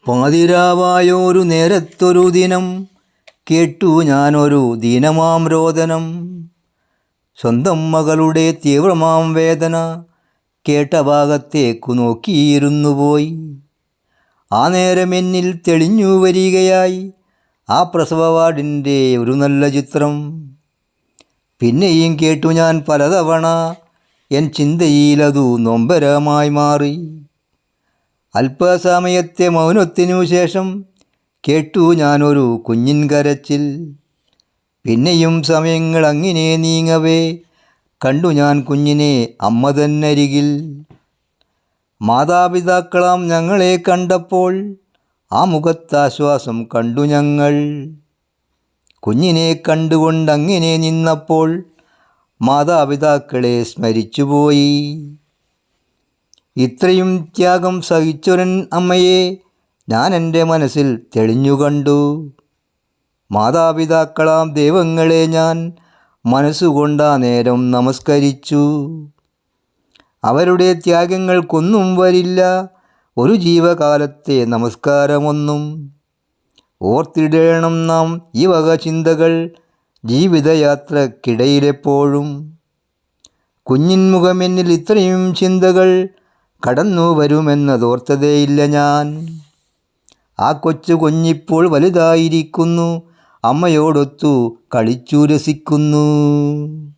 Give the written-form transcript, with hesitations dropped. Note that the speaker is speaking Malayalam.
പാതിരാവായൊരു നേരത്തൊരു ദിനം കേട്ടു ഞാനൊരു ദീനമാം രോദനം. സ്വന്തം മകളുടെ തീവ്രമാം വേദന കേട്ട ഭാഗത്തേക്കു നോക്കിയിരുന്നുപോയി. ആ നേരം എന്നിൽ തെളിഞ്ഞു വരികയായി ആ പ്രസവവാർഡിൻ്റെ ഒരു നല്ല ചിത്രം. പിന്നെയും കേട്ടു ഞാൻ പലതവണ, എൻ ചിന്തയിലതു നൊമ്പരമായി മാറി. അല്പസമയത്തെ മൗനത്തിനു ശേഷം കേട്ടു ഞാനൊരു കുഞ്ഞിൻ കരച്ചിൽ. പിന്നെയും സമയങ്ങൾ അങ്ങനെ നീങ്ങവേ കണ്ടു ഞാൻ കുഞ്ഞിനെ അമ്മ തന്നരികിൽ. മാതാപിതാക്കളാം ഞങ്ങളെ കണ്ടപ്പോൾ ആ മുഖത്താശ്വാസം കണ്ടു ഞങ്ങൾ. കുഞ്ഞിനെ കണ്ടുകൊണ്ടങ്ങനെ നിന്നപ്പോൾ മാതാപിതാക്കളെ സ്മരിച്ചുപോയി. ഇത്രയും ത്യാഗം സഹിച്ചൊരൻ അമ്മയെ ഞാൻ എൻ്റെ മനസ്സിൽ തെളിഞ്ഞു കണ്ടു. മാതാപിതാക്കളാം ദൈവങ്ങളെ ഞാൻ മനസ്സുകൊണ്ടാ നേരം നമസ്കരിച്ചു. അവരുടെ ത്യാഗങ്ങൾക്കൊന്നും വരില്ല ഒരു ജീവകാലത്തെ നമസ്കാരമൊന്നും. ഓർത്തിടണം നാം ഈ വക ചിന്തകൾ ജീവിതയാത്രക്കിടയിലെപ്പോഴും. കുഞ്ഞിൻ മുഖമെന്നിൽ ഇത്രയും ചിന്തകൾ കടന്നു വരുമെന്നതോർത്തതേയില്ല ഞാൻ. ആ കൊച്ചു കുഞ്ഞിപ്പോൾ വലുതായിരിക്കുന്നു, അമ്മയോടൊത്തു കളിച്ചു രസിക്കുന്നു.